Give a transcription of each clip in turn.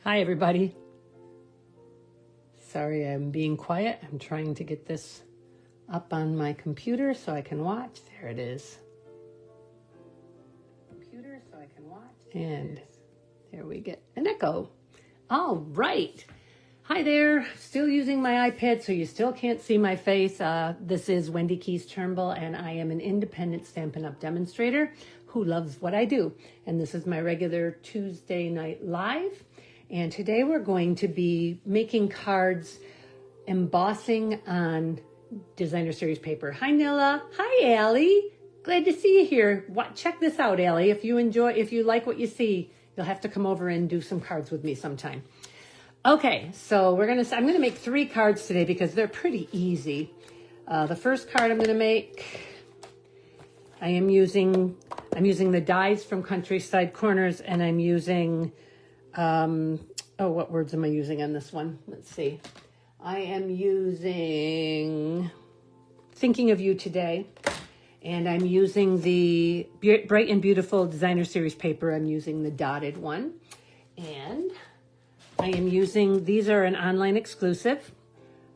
Hi, everybody. Sorry, I'm being quiet. I'm trying to get this up on my computer so I can watch. There it is. Computer so I can watch. And there we get an echo. All right. Hi there. Still using my iPad, so you still can't see my face. This is Wendy Keys Turnbull, and I am an independent Stampin' Up! Demonstrator who loves what I do. And this is my regular Tuesday night live. And today we're going to be making cards, embossing on designer series paper. Hi, Nilla. Hi, Allie. Glad to see you here. Check this out, Allie. If you like what you see, you'll have to come over and do some cards with me sometime. Okay, so I'm gonna make 3 cards today because they're pretty easy. The first card I'm gonna make, I'm using the dies from Countryside Corners, and I'm using, what words am I using on this one? Let's see. I am using Thinking of You Today, and I'm using the Bright and Beautiful Designer Series paper. I'm using the dotted one, and I am using, these are an online exclusive.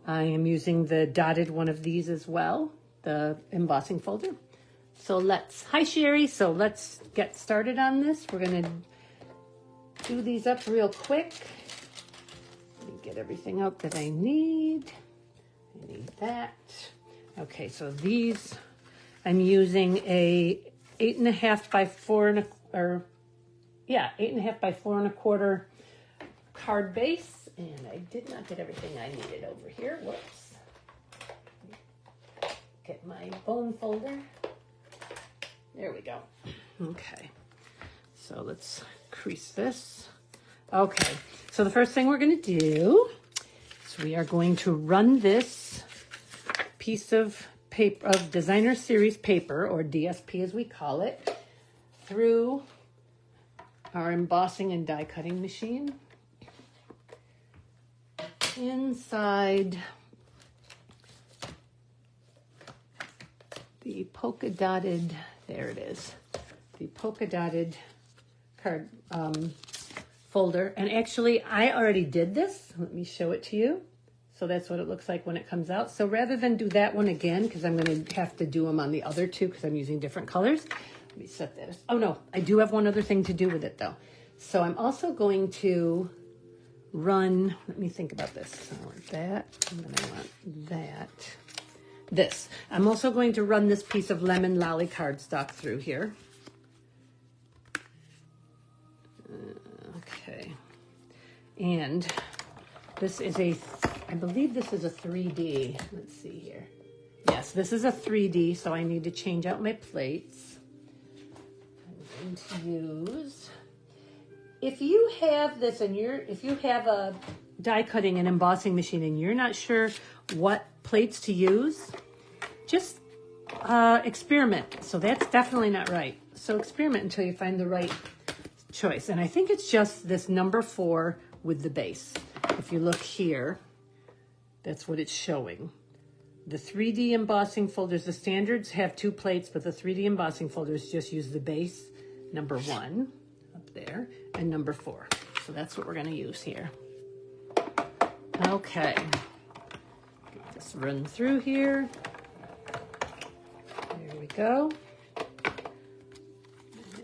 I am using the dotted one of these as well, the embossing folder. So hi Sherry, so let's get started on this. We're gonna do these up real quick. Let me get everything out that I need. I need that. Okay, so these, I'm using a 8.5 by 4 8.5 by 4 1/4 card base, and I did not get everything I needed over here. Whoops. Get my bone folder. There we go. Okay, so let's crease this. Okay, so the first thing we're going to do is we are going to run this piece of paper, of designer series paper, or DSP as we call it, through our embossing and die cutting machine inside the polka dotted, there it is, the polka dotted card folder. And actually I already did this. Let me show it to you. So that's what it looks like when it comes out. So rather than do that one again, because I'm going to have to do them on the other two because I'm using different colors, let me set that. Oh no, I do have one other thing to do with it though. So I'm also going to run, let me think about this. I want that, and then I want that. This. I'm also going to run this piece of lemon lolly cardstock through here. Okay. And this is I believe this is a 3D. Let's see here. Yes, this is a 3D, so I need to change out my plates. I'm going to use, if you have this and if you have a die cutting and embossing machine and you're not sure what plates to use, just experiment. So that's definitely not right. So experiment until you find the right choice. And I think it's just this number 4 with the base. If you look here, that's what it's showing. The 3D embossing folders, the standards have 2 plates, but the 3D embossing folders just use the base, number 1 up there, and number 4. So that's what we're going to use here. Okay. Just run through here. There we go.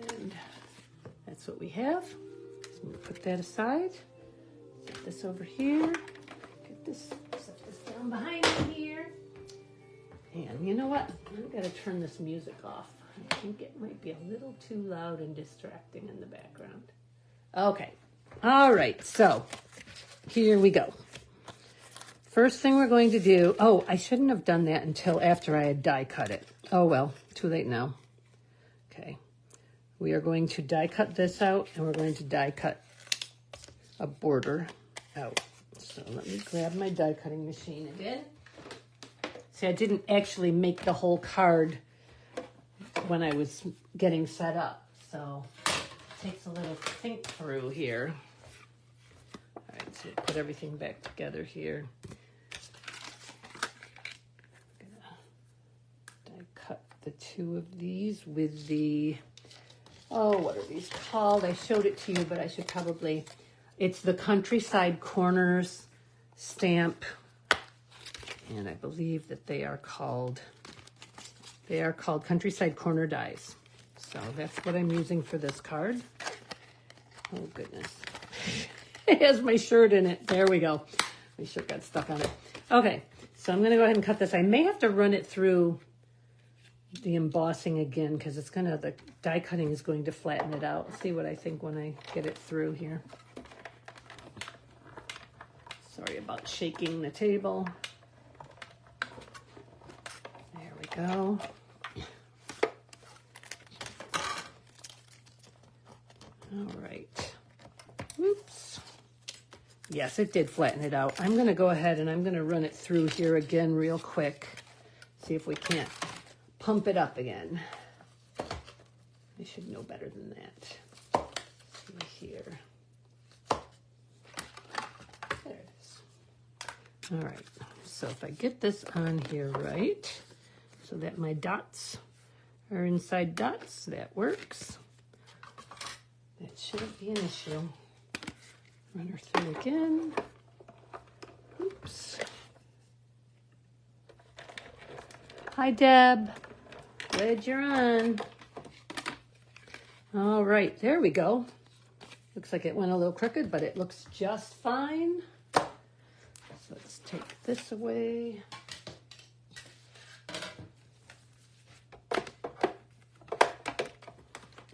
And that's what we have. So I'm going to put that aside. Set this over here. Set this down behind me here. And you know what? I've got to turn this music off. I think it might be a little too loud and distracting in the background. Okay. All right. So here we go. First thing we're going to do, I shouldn't have done that until after I had die cut it. Oh well, too late now. Okay. We are going to die cut this out, and we're going to die cut a border out. So let me grab my die cutting machine again. See, I didn't actually make the whole card when I was getting set up, so it takes a little think through here. All right, so put everything back together here. I'm gonna die cut the 2 of these with the, what are these called? I showed it to you, but I should probably, It's the Countryside Corners stamp, and I believe that they are called Countryside Corner dies. So that's what I'm using for this card. Oh goodness. It has my shirt in it. There we go. My shirt got stuck on it. Okay, so I'm gonna go ahead and cut this. I may have to run it through the embossing again because the die cutting is going to flatten it out. Let's see what I think when I get it through here. Sorry about shaking the table. There we go. All right. Oops. Yes, it did flatten it out. I'm going to go ahead and I'm going to run it through here again real quick. See if we can't pump it up again. I should know better than that. Let's see here. There it is. All right. So if I get this on here right, so that my dots are inside dots, that works. That shouldn't be an issue. Run her through again. Oops. Hi, Deb. Glad you're on. All right, there we go. Looks like it went a little crooked, but it looks just fine. So let's take this away.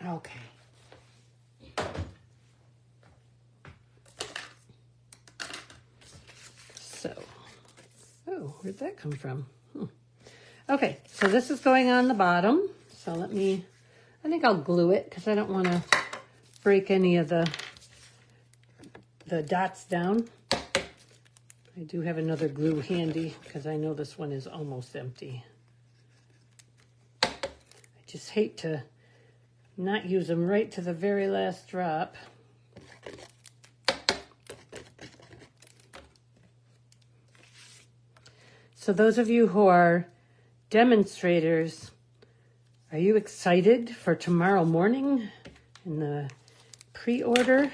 Okay. So, oh, where'd that come from? Okay, so this is going on the bottom. So I think I'll glue it because I don't want to break any of the dots down. I do have another glue handy because I know this one is almost empty. I just hate to not use them right to the very last drop. So those of you who are demonstrators, are you excited for tomorrow morning in the pre-order?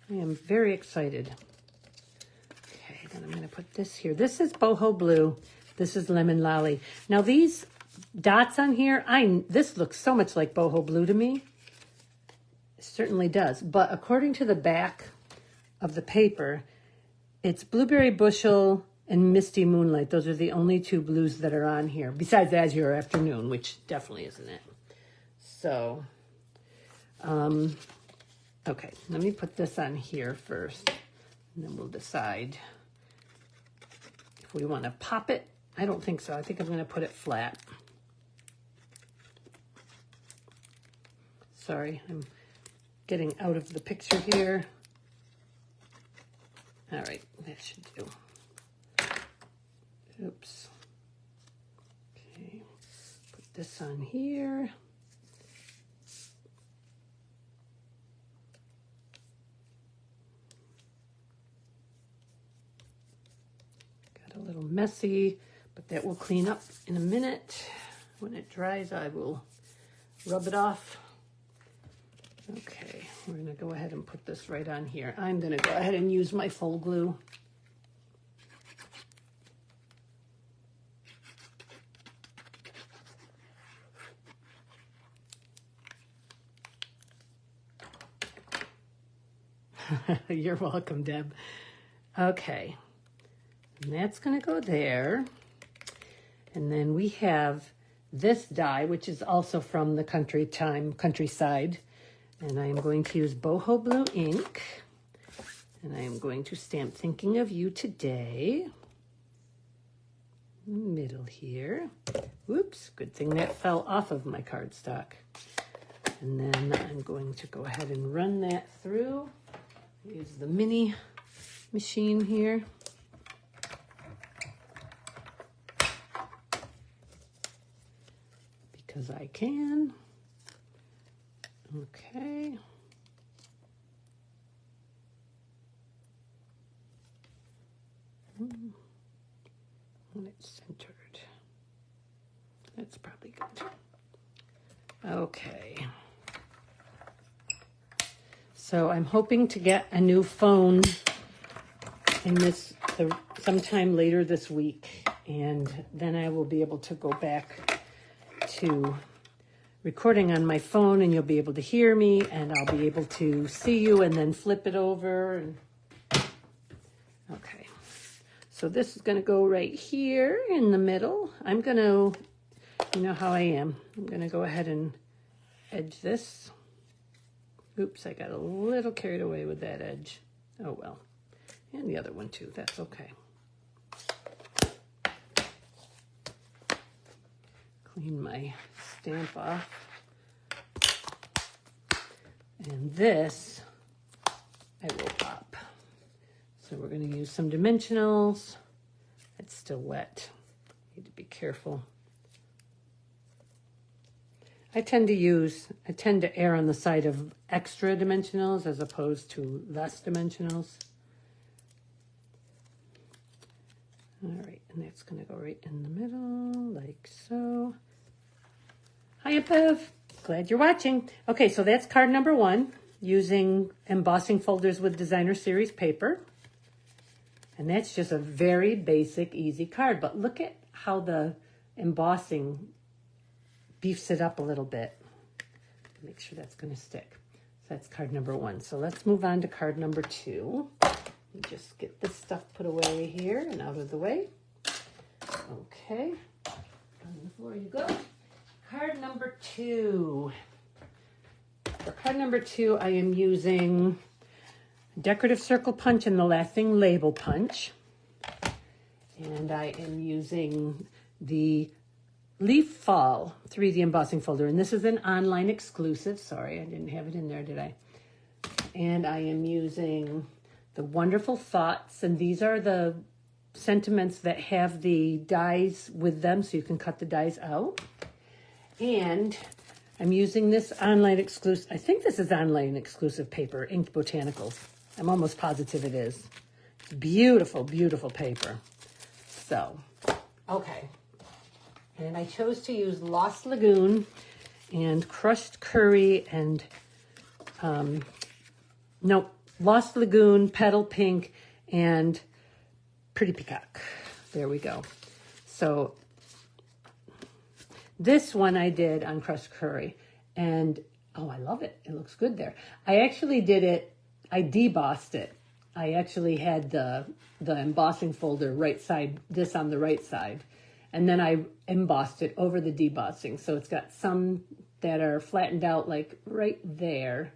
I am very excited. Okay, then I'm going to put this here. This is boho blue. This is lemon lolly. Now these dots on here, this looks so much like boho blue to me. It certainly does. But according to the back of the paper, it's blueberry bushel and Misty Moonlight. Those are the only two blues that are on here, besides Azure Afternoon, which definitely isn't it. So, okay, let me put this on here first, and then we'll decide if we want to pop it. I don't think so. I think I'm going to put it flat. Sorry, I'm getting out of the picture here. All right, that should do. Oops. Okay, put this on here. Got a little messy, but that will clean up in a minute. When it dries, I will rub it off. Okay, we're going to go ahead and put this right on here. I'm going to go ahead and use my full glue. You're welcome, Deb. Okay, and that's going to go there. And then we have this die, which is also from the Countryside. And I am going to use boho blue ink. And I am going to stamp Thinking of You Today. Middle here. Whoops, good thing that fell off of my cardstock. And then I'm going to go ahead and run that through. Use the mini machine here. Because I can. Okay. And it's centered. That's probably good. Okay. So I'm hoping to get a new phone in sometime later this week, and then I will be able to go back to recording on my phone, and you'll be able to hear me, and I'll be able to see you, and then flip it over. And okay, so this is going to go right here in the middle. I'm going to, you know how I am, I'm going to go ahead and edge this. Oops, I got a little carried away with that edge. Oh well. And the other one too, that's okay. Clean my stamp off. And this, I will pop. So we're going to use some dimensionals. It's still wet. Need to be careful. I tend to err on the side of extra dimensionals as opposed to less dimensionals. All right, and that's going to go right in the middle, like so. Hi, Bev. Glad you're watching. Okay, so that's card number 1, using embossing folders with designer series paper. And that's just a very basic, easy card. But look at how the embossing beefs it up a little bit. Make sure that's going to stick. So that's card number 1. So let's move on to card number 2. Just get this stuff put away here and out of the way. Okay, on the floor you go. Card number 2. For card number 2, I am using decorative circle punch and the lasting label punch. And I am using the Leaf Fall 3D embossing folder. And this is an online exclusive. Sorry, I didn't have it in there, did I? And I am using the Wonderful Thoughts, and these are the sentiments that have the dies with them, so you can cut the dies out. And I'm using this online exclusive, I think this is online exclusive paper, Inked Botanicals. I'm almost positive it is. Beautiful, beautiful paper. So, okay. And I chose to use Lost Lagoon and Crushed Curry and, Lost Lagoon, Petal Pink, and Pretty Peacock. There we go. So this one I did on Crushed Curry, and oh, I love it. It looks good there. I actually did it, I debossed it. I actually had the embossing folder right side, this on the right side, and then I embossed it over the debossing. So it's got some that are flattened out like right there.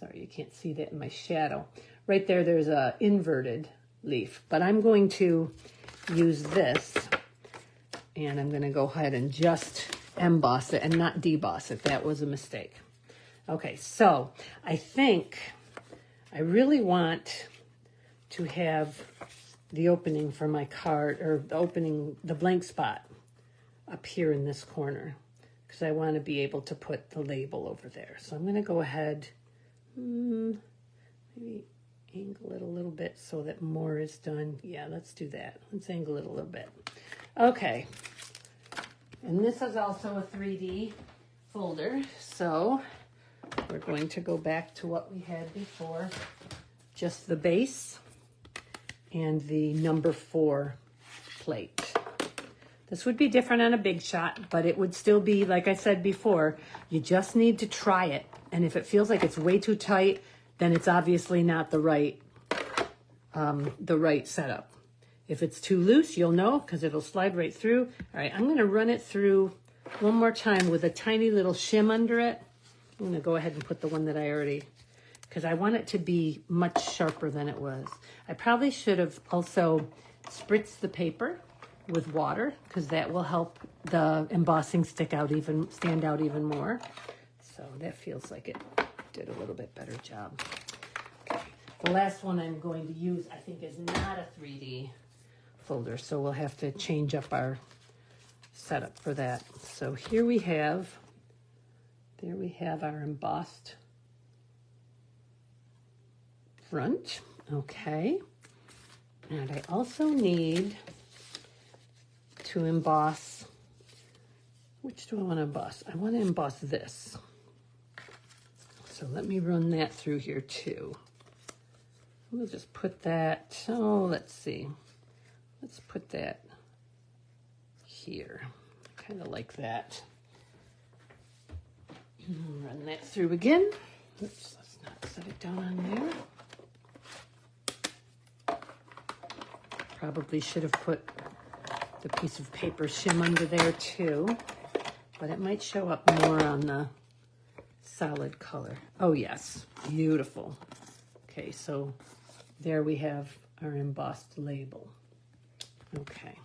Sorry, you can't see that in my shadow. Right there, there's a inverted leaf, but I'm going to use this, and I'm going to go ahead and just emboss it and not deboss it. That was a mistake. Okay, so I think I really want to have the opening for my card, or the opening, the blank spot up here in this corner, because I want to be able to put the label over there. So I'm going to go ahead, maybe angle it a little bit so that more is done. Yeah, let's do that. Let's angle it a little bit. Okay. And this is also a 3D folder. So we're going to go back to what we had before. Just the base and the number 4 plate. This would be different on a big shot, but it would still be, like I said before, you just need to try it. And if it feels like it's way too tight, then it's obviously not the right setup. If it's too loose, you'll know because it'll slide right through. All right, I'm going to run it through one more time with a tiny little shim under it. I'm going to go ahead and put the one that I already, because I want it to be much sharper than it was. I probably should have also spritzed the paper with water, because that will help the embossing stand out even more. So that feels like it did a little bit better job. Okay. The last one I'm going to use, I think, is not a 3D folder, so we'll have to change up our setup for that. So here we have, there we have our embossed front. Okay. And I also need to emboss, which do I want to emboss? I want to emboss this. So let me run that through here too. We'll just put that, oh, let's see. Let's put that here, kind of like that. Run that through again. Oops, let's not set it down on there. Probably should have put the piece of paper shim under there too, but it might show up more on the solid color. Oh yes, beautiful. Okay, so there we have our embossed label. Okay,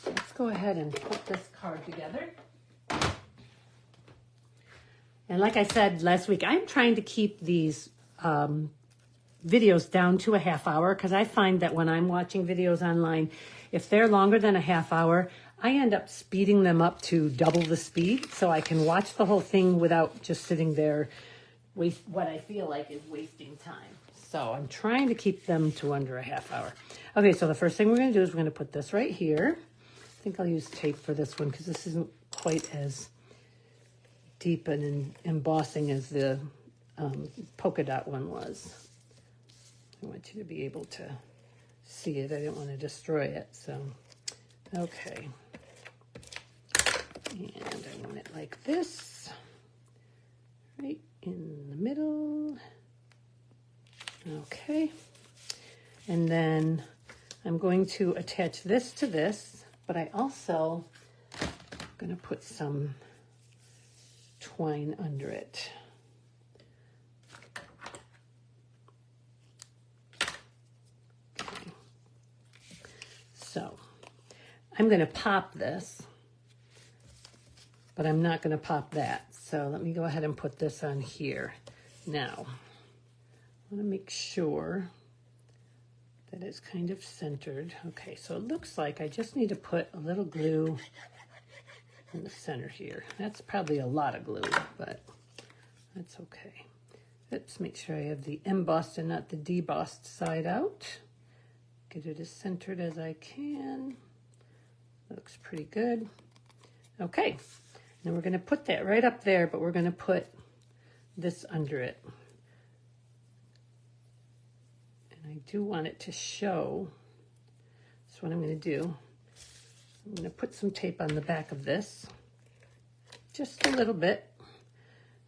so let's go ahead and put this card together. And like I said last week, I'm trying to keep these videos down to a half hour, because I find that when I'm watching videos online, if they're longer than a half hour, I end up speeding them up to double the speed so I can watch the whole thing without just sitting there what I feel like is wasting time. So I'm trying to keep them to under a half hour. Okay, so the first thing we're going to do is we're going to put this right here. I think I'll use tape for this one because this isn't quite as deep and embossing as the polka dot one was. I want you to be able to see it. I didn't want to destroy it. So, okay. And I want it like this, right in the middle. Okay. And then I'm going to attach this to this, but I also am going to put some twine under it. Okay. So I'm going to pop this, but I'm not going to pop that. So let me go ahead and put this on here. Now, I want to make sure that it's kind of centered. Okay, so it looks like I just need to put a little glue in the center here. That's probably a lot of glue, but that's okay. Let's make sure I have the embossed and not the debossed side out. Get it as centered as I can. Looks pretty good. Okay, now we're going to put that right up there, but we're going to put this under it. And I do want it to show. So what I'm going to do, I'm going to put some tape on the back of this, just a little bit.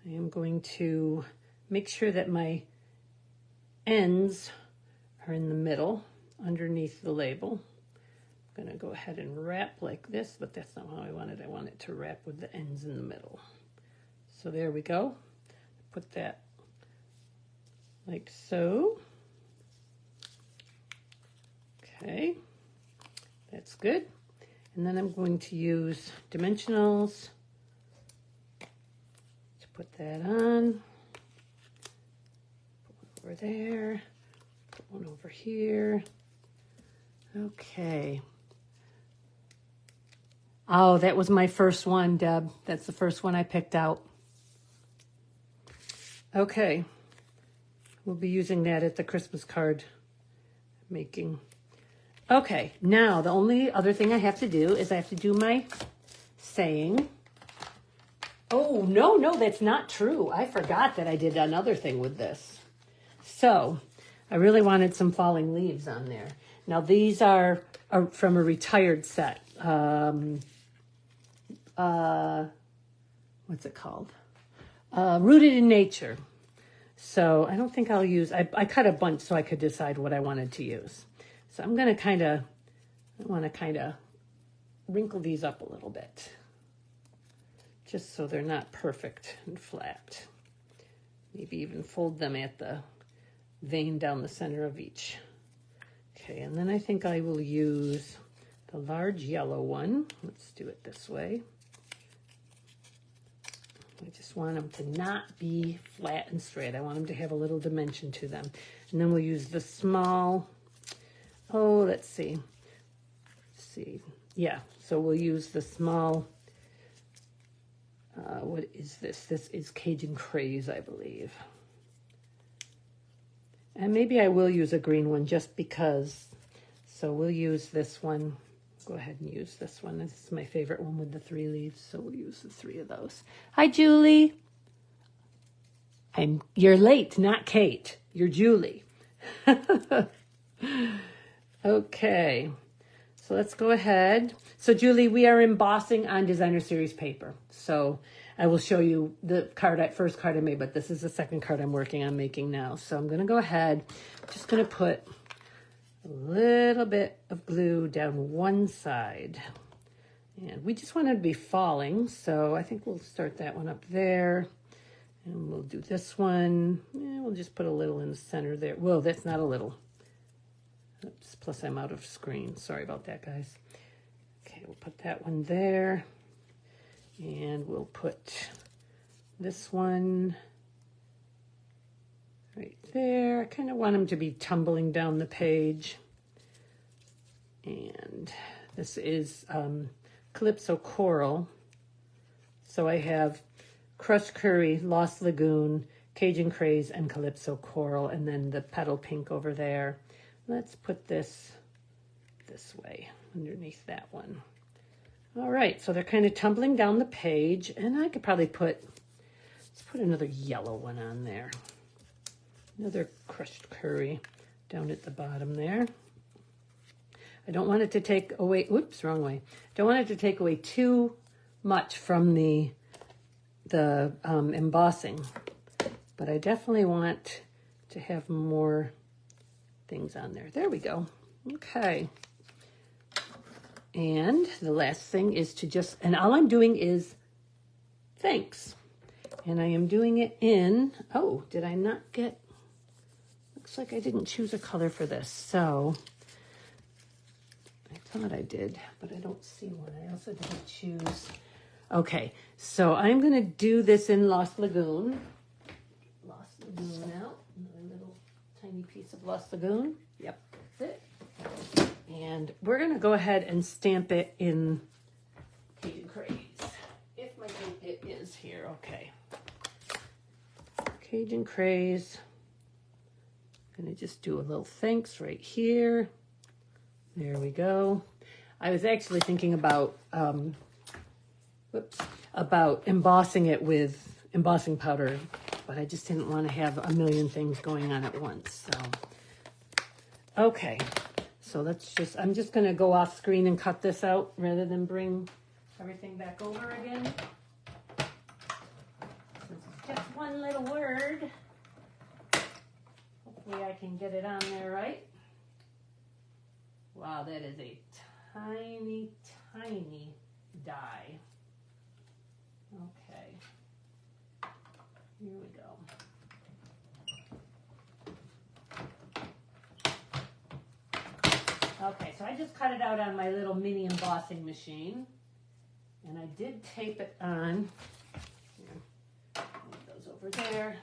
I am going to make sure that my ends are in the middle, underneath the label. I'm going to go ahead and wrap like this, but that's not how I want it. I want it to wrap with the ends in the middle. So there we go. Put that like so. Okay, that's good. And then I'm going to use dimensionals to put that on. Put one over there, put one over here. Okay. Oh, that was my first one, Deb. That's the first one I picked out. Okay. We'll be using that at the Christmas card making. Okay, now the only other thing I have to do is I have to do my saying. Oh, no, that's not true. I forgot that I did another thing with this. So I really wanted some falling leaves on there. Now these are from a retired set. What's it called? Rooted in Nature. So I don't think I'll use, I cut a bunch so I could decide what I wanted to use. So I'm going to I want to kind of wrinkle these up a little bit, just so they're not perfect and flat. Maybe even fold them at the vein down the center of each. Okay, and then I think I will use the large yellow one. Let's do it this way. I just want them to not be flat and straight. I want them to have a little dimension to them. And then we'll use the small, let's see. Yeah, so we'll use the small, what is this? This is Cajun Craze, I believe. And maybe I will use a green one just because. So we'll use this one. Go ahead and use this one. This is my favorite one with the 3 leaves, so we'll use the 3 of those. Hi, Julie. You're late, not Kate. You're Julie. Okay, so let's go ahead. So Julie, we are embossing on designer series paper. So I will show you the first card I made, but this is the second card I'm working on making now. So I'm gonna go ahead, just gonna put a little bit of glue down one side. And we just want it to be falling, so I think we'll start that one up there. And we'll do this one. We'll just put a little in the center there. Whoa, that's not a little. Oops, plus I'm out of screen. Sorry about that, guys. Okay, we'll put that one there. And we'll put this one right there. I kind of want them to be tumbling down the page. And this is Calypso Coral. So I have Crushed Curry, Lost Lagoon, Cajun Craze, and Calypso Coral, and then the petal pink over there. Let's put this way, underneath that one. All right, so they're kind of tumbling down the page, and I could probably let's put another yellow one on there. Another Crushed Curry down at the bottom there. I don't want it to take away, oops, wrong way. Don't want it to take away too much from the embossing, but I definitely want to have more things on there. There we go. Okay. And the last thing is and all I'm doing is thanks. And I am doing it in, oh, did I not looks like I didn't choose a color for this. So I thought I did, but I don't see one. I also didn't choose. Okay, so I'm going to do this in Lost Lagoon. Lost Lagoon out. Another little tiny piece of Lost Lagoon. Yep, that's it. And we're going to go ahead and stamp it in Cajun Craze. If it is here, okay. Cajun Craze. I'm going to just do a little thanks right here. There we go. I was actually thinking about embossing it with embossing powder, but I just didn't want to have a million things going on at once. So, okay, so I'm just going to go off screen and cut this out rather than bring everything back over again. Since it's just one little word, hopefully I can get it on there right. Wow, that is a tiny, tiny die. Okay, here we go. Okay, so I just cut it out on my little mini embossing machine, and I did tape it on. Here, move those over there.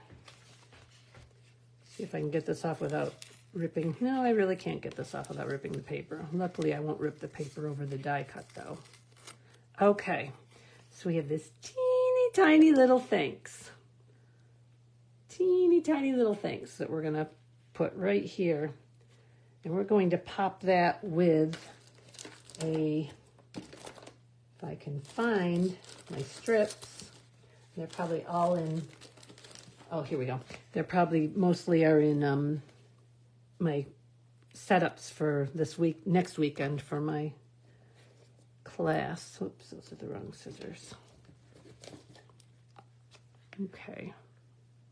See if I can get this off without ripping. No, I really can't get this off without ripping the paper. Luckily, I won't rip the paper over the die cut, though. Okay. So we have this teeny tiny little thanks. Teeny tiny little thanks that we're going to put right here. And we're going to pop that with if I can find my strips. They're probably all in, oh, here we go. They're probably mostly are in my setups for next weekend for my class. Oops, those are the wrong scissors. Okay,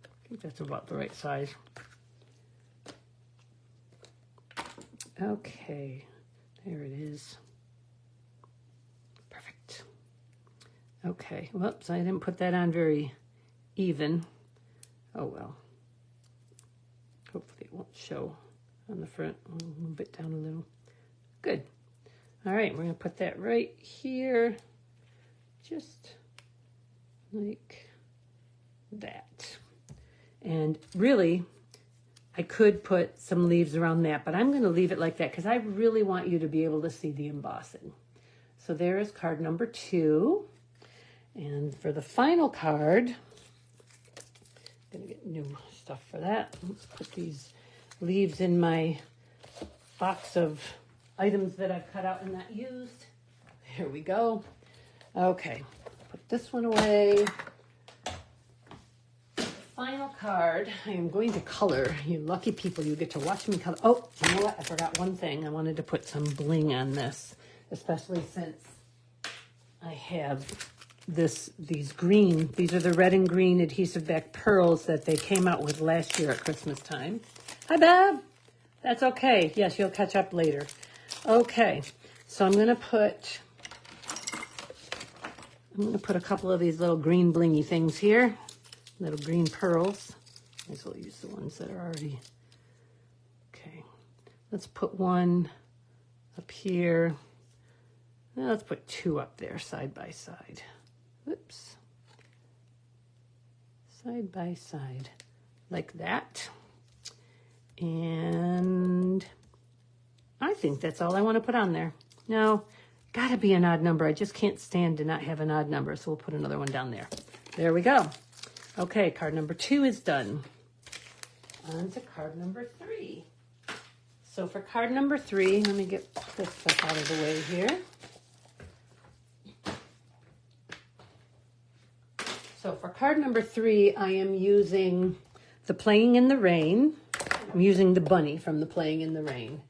I think that's about the right size. Okay, there it is. Perfect. Okay, whoops, I didn't put that on very even. Oh well. Hopefully it won't show on the front. I'll move it down a little. Good. All right, we're going to put that right here, just like that. And really, I could put some leaves around that, but I'm going to leave it like that because I really want you to be able to see the embossing. So there is card number 2. And for the final card, I'm going to get new stuff for that. Let's put these leaves in my box of items that I've cut out and not used. Here we go. Okay, put this one away. Final card, I am going to color. You lucky people, you get to watch me color. Oh, you know what? I forgot one thing. I wanted to put some bling on this, especially since I have these green. These are the red and green adhesive back pearls that they came out with last year at Christmas time. Hi, Bob. That's okay. Yes, you'll catch up later. Okay, so I'm going to put a couple of these little green blingy things here. Little green pearls. I guess we'll use the ones that are already. Okay, let's put one up here. Now let's put two up there side by side. Whoops. Side by side, like that. And I think that's all I want to put on there. No, gotta be an odd number. I just can't stand to not have an odd number, so we'll put another one down there. There we go. Okay, card number 2 is done. On to card number 3. So for card number 3, let me get this stuff out of the way here. So for card number 3, I am using the Playing in the Rain. I'm using the bunny from the Playing in the Rain.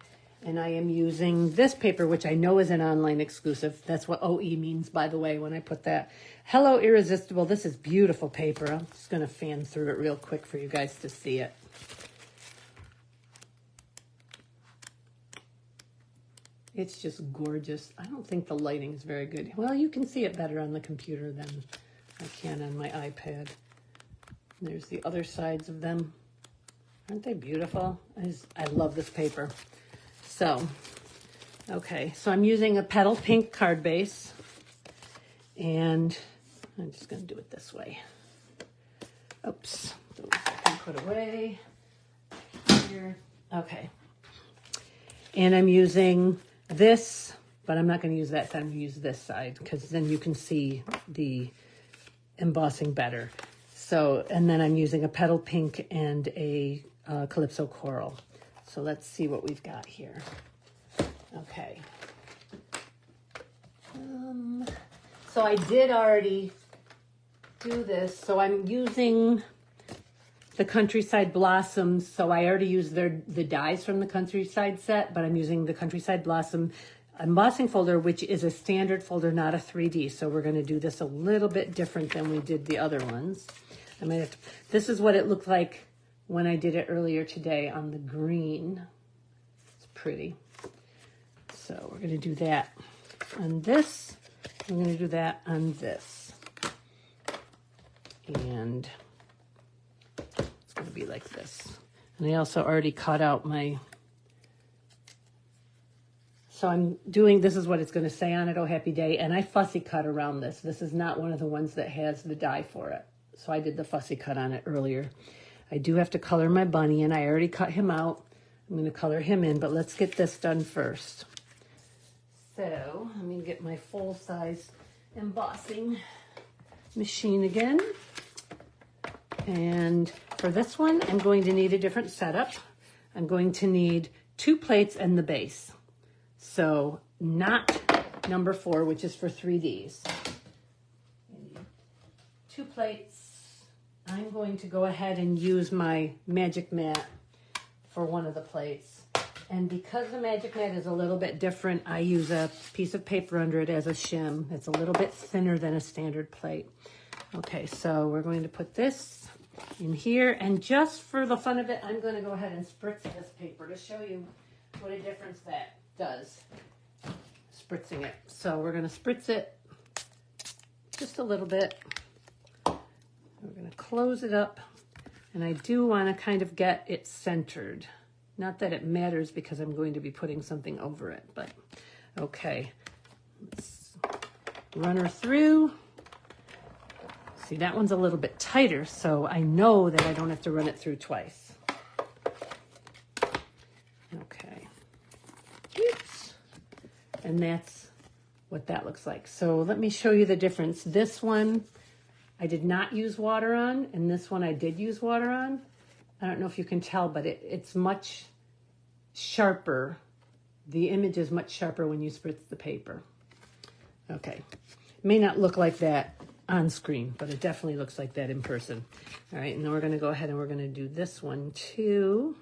And I am using this paper, which I know is an online exclusive. That's what OE means, by the way, when I put that. Hello, Irresistible. This is beautiful paper. I'm just going to fan through it real quick for you guys to see it. It's just gorgeous. I don't think the lighting is very good. Well, you can see it better on the computer than I can on my iPad. There's the other sides of them. Aren't they beautiful? I love this paper. So, okay, so I'm using a petal pink card base, and I'm just going to do it this way. Oops, those I can put away here. Okay, and I'm using this, but I'm not going to use that side. I'm going to use this side because then you can see the embossing better. So, and then I'm using a petal pink and a Calypso coral. So let's see what we've got here. Okay. So I did already do this. So I'm using the Countryside Blossoms. So I already used the dies from the Countryside set, but I'm using the Countryside Blossom embossing folder, which is a standard folder, not a 3D. So we're going to do this a little bit different than we did the other ones. I might have to, this is what it looked like when I did it earlier today on the green. It's pretty. So we're going to do that on this. I'm going to do that on this. And it's going to be like this. And I also already cut out my... So I'm doing, this is what it's going to say on it, Oh Happy Day. And I fussy cut around this. This is not one of the ones that has the die for it. So I did the fussy cut on it earlier. I do have to color my bunny, and I already cut him out. I'm going to color him in, but let's get this done first. So let me get my full-size embossing machine again. And for this one, I'm going to need a different setup. I'm going to need 2 plates and the base. So not number 4, which is for 3Ds. 2 plates. I'm going to go ahead and use my Magic Mat for one of the plates. And because the Magic Mat is a little bit different, I use a piece of paper under it as a shim. It's a little bit thinner than a standard plate. Okay, so we're going to put this in here. And just for the fun of it, I'm going to go ahead and spritz this paper to show you what a difference that does. Spritzing it. So we're going to spritz it just a little bit. We're going to close it up, and I do want to kind of get it centered. Not that it matters because I'm going to be putting something over it, but okay. Let's run her through. See, that one's a little bit tighter, so I know that I don't have to run it through twice. Okay. Oops. And that's what that looks like. So let me show you the difference. This one I did not use water on, and this one I did use water on. I don't know if you can tell, but it's much sharper. The image is much sharper when you spritz the paper. Okay, it may not look like that on screen, but it definitely looks like that in person. All right, and then we're going to go ahead and we're going to do this one too.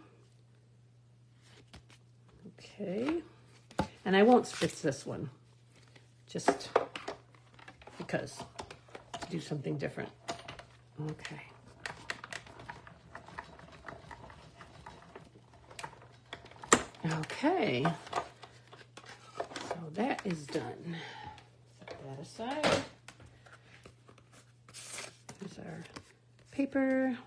Okay, and I won't spritz this one, just because to do something different. Okay. Okay, so that is done. Set that aside. Here's our paper.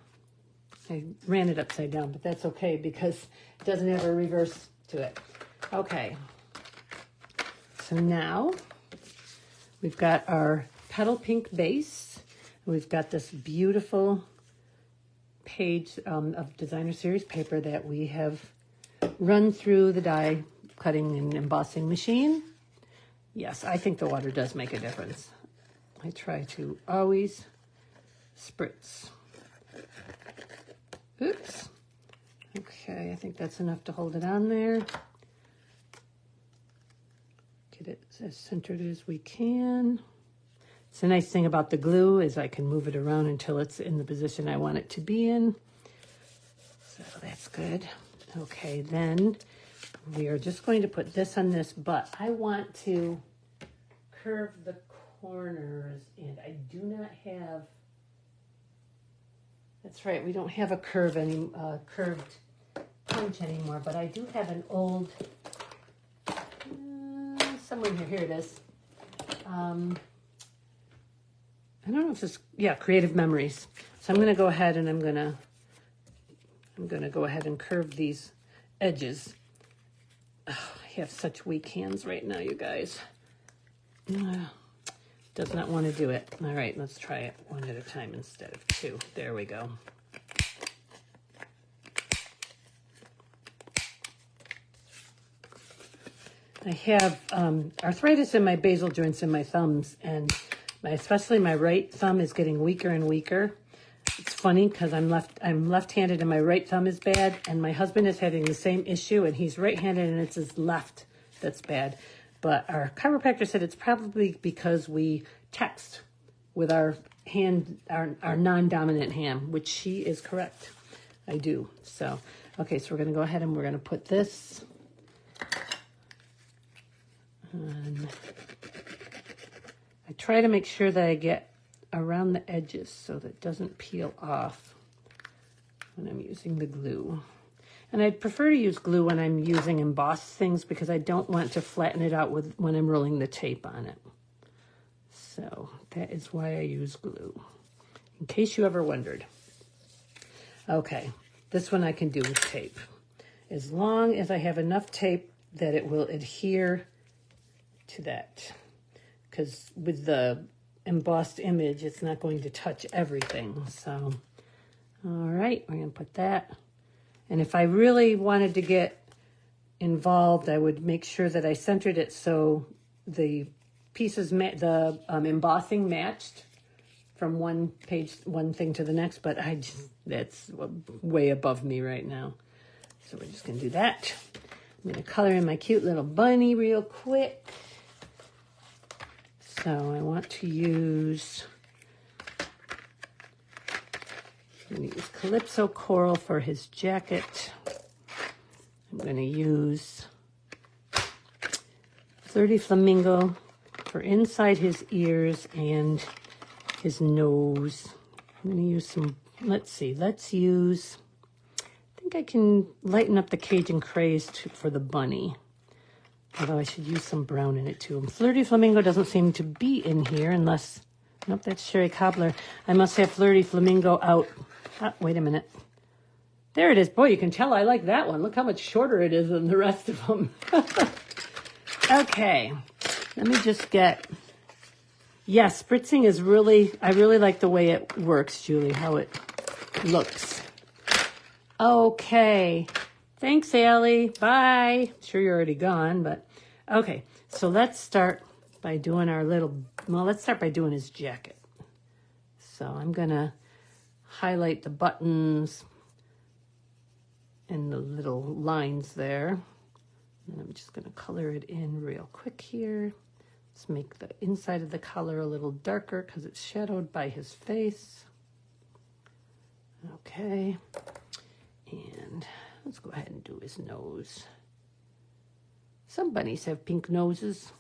I ran it upside down, but that's okay because it doesn't have a reverse to it. Okay, so now we've got our petal pink base. We've got this beautiful page of designer series paper that we have run through the die cutting and embossing machine. Yes, I think the water does make a difference. I try to always spritz. Oops. Okay, I think that's enough to hold it on there. Get it as centered as we can. It's the nice thing about the glue is I can move it around until it's in the position I want it to be in. So that's good. Okay, then we are just going to put this on this, but I want to curve the corners, and I do not have, that's right, we don't have a curved punch anymore, but I do have an old, somewhere here it is. I don't know if this, yeah, Creative Memories. So I'm going to go ahead and I'm going to go ahead and curve these edges. Oh, I have such weak hands right now, you guys. Does not want to do it. All right, let's try it one at a time instead of two. There we go. I have arthritis in my basal joints and my thumbs, and especially my right thumb is getting weaker and weaker. It's funny because I'm left-handed and my right thumb is bad, and my husband is having the same issue, and he's right-handed and it's his left that's bad. But our chiropractor said it's probably because we text with our hand, our non-dominant hand, which she is correct. I do. So, okay, so we're going to go ahead and we're going to put this on. I try to make sure that I get around the edges so that it doesn't peel off when I'm using the glue. And I'd prefer to use glue when I'm using embossed things because I don't want to flatten it out when I'm rolling the tape on it. So that is why I use glue, in case you ever wondered. Okay, this one I can do with tape. As long as I have enough tape that it will adhere to that. Because with the embossed image, it's not going to touch everything. So, all right, we're going to put that. And if I really wanted to get involved, I would make sure that I centered it so the pieces, the embossing matched from one thing to the next, but that's way above me right now. So we're just going to do that. I'm going to color in my cute little bunny real quick. So I want to use, I'm going to use Calypso Coral for his jacket. I'm going to use Flirty Flamingo for inside his ears and his nose. I'm going to use some, let's use, I think I can lighten up the Cajun Craze for the bunny. Although I should use some brown in it too. Flirty Flamingo doesn't seem to be in here unless, nope, that's Sherry Cobbler. I must have Flirty Flamingo out. Oh, wait a minute. There it is. Boy, you can tell I like that one. Look how much shorter it is than the rest of them. Okay, let me just get, yes, spritzing is really, I really like the way it works, Julie, how it looks. Okay. Thanks, Allie. Bye. Sure you're already gone, but okay. So let's start by doing let's start by doing his jacket. So I'm going to highlight the buttons and the little lines there. And I'm just going to color it in real quick here. Let's make the inside of the collar a little darker because it's shadowed by his face. Okay, and let's go ahead and do his nose. Some bunnies have pink noses,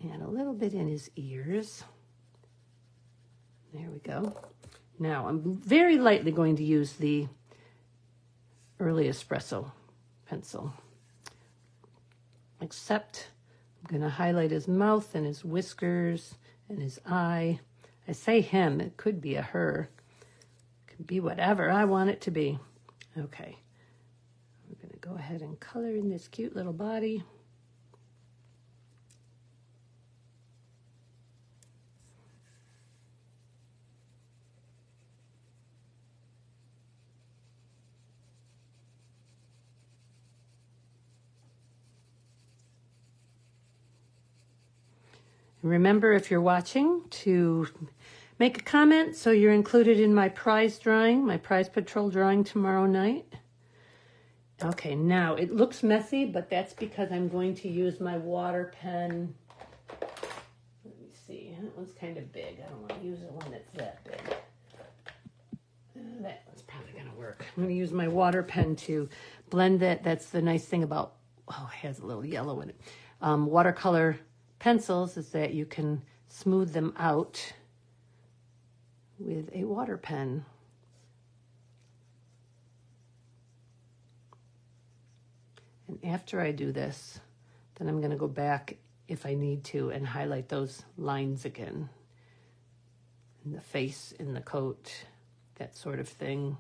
and a little bit in his ears. There we go. Now I'm very lightly going to use the Early Espresso pencil, except I'm going to highlight his mouth and his whiskers and his eye. I say him, it could be a her. It could be whatever I want it to be. Okay, we're going to go ahead and color in this cute little body. Remember, if you're watching, to make a comment so you're included in my prize drawing, my prize patrol drawing tomorrow night. Okay, now it looks messy, but that's because I'm going to use my water pen. Let me see, that one's kind of big. I don't want to use a one that's that big. That one's probably going to work. I'm going to use my water pen to blend it. That's the nice thing about, oh, it has a little yellow in it. Watercolor pencils is that you can smooth them out with a water pen. And after I do this, then I'm going to go back if I need to and highlight those lines again. In the face, in the coat, that sort of thing.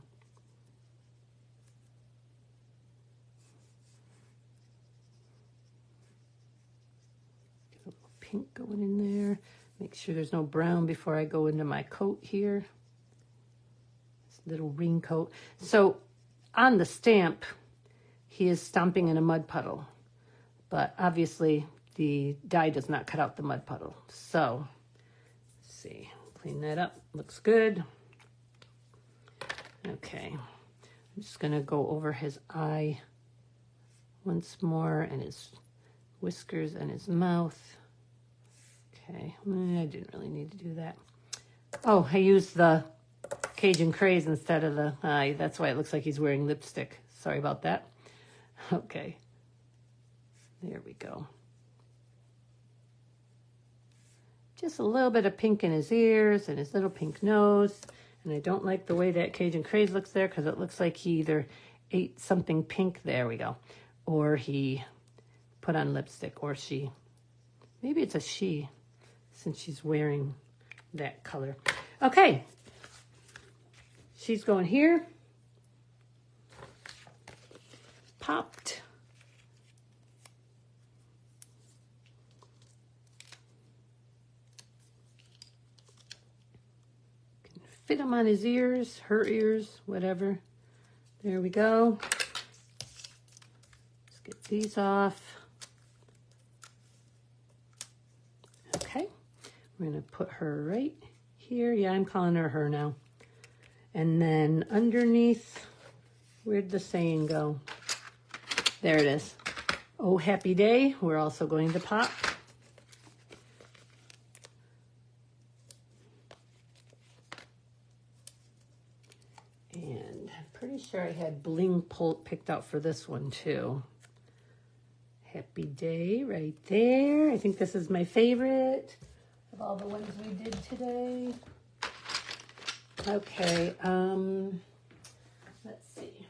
Pink going in there. Make sure there's no brown before I go into my coat here. This little ring coat. So on the stamp, he is stomping in a mud puddle, but obviously the die does not cut out the mud puddle. So let's see, clean that up. Looks good. Okay, I'm just gonna go over his eye once more and his whiskers and his mouth. Okay, I didn't really need to do that. Oh, I used the Cajun Craze instead of the eye. That's why it looks like he's wearing lipstick. Sorry about that. Okay, there we go. Just a little bit of pink in his ears and his little pink nose. And I don't like the way that Cajun Craze looks there because it looks like he either ate something pink, there we go, or he put on lipstick, or she. Maybe it's a she, since she's wearing that color. Okay, she's going here. Popped. Can fit him on his ears, her ears, whatever. There we go. Let's get these off. Okay, we're going to put her right here. Yeah, I'm calling her her now. And then underneath, where'd the saying go? There it is. Oh, happy day. We're also going to pop. And I'm pretty sure I had bling picked out for this one too. Happy day right there. I think this is my favorite of all the ones we did today. Okay, let's see.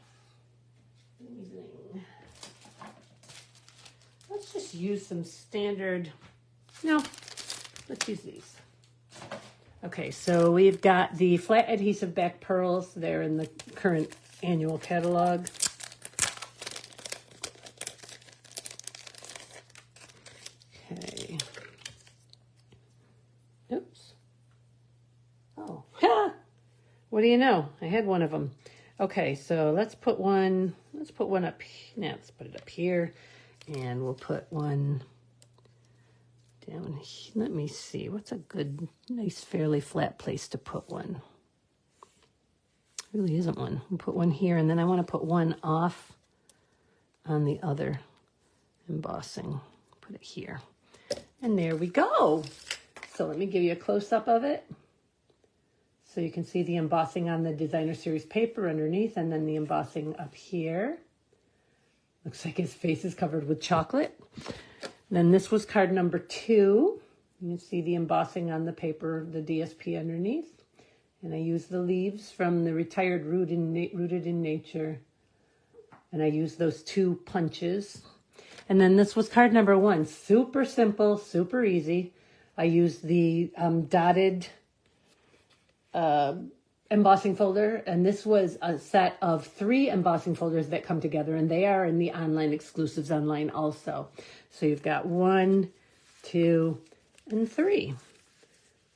Let's just use some standard, no, let's use these. Okay, so we've got the flat adhesive back pearls. They're in the current annual catalog. Okay. Oops. Oh, ha! What do you know? I had one of them. Okay, so let's put one up. Now let's put it up here, and we'll put one down here. Let me see. What's a good, nice, fairly flat place to put one? Really isn't one. We'll put one here, and then I want to put one off on the other embossing. Put it here. And there we go. So let me give you a close-up of it. So you can see the embossing on the designer series paper underneath, and then the embossing up here. Looks like his face is covered with chocolate. Then this was card number 2. You can see the embossing on the paper, the DSP underneath. And I used the leaves from the retired Rooted in Nature. And I used those 2 punches. And then this was card number 1. Super simple, super easy. I used the dotted embossing folder, and this was a set of 3 embossing folders that come together, and they are in the online exclusives online also. So you've got 1, 2, and 3.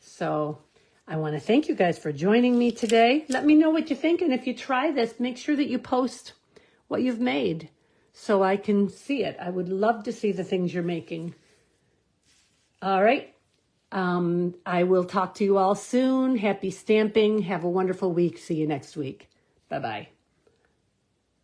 So I want to thank you guys for joining me today. Let me know what you think, and if you try this, make sure that you post what you've made so I can see it. I would love to see the things you're making. All right. I will talk to you all soon. Happy stamping. Have a wonderful week. See you next week. Bye-bye.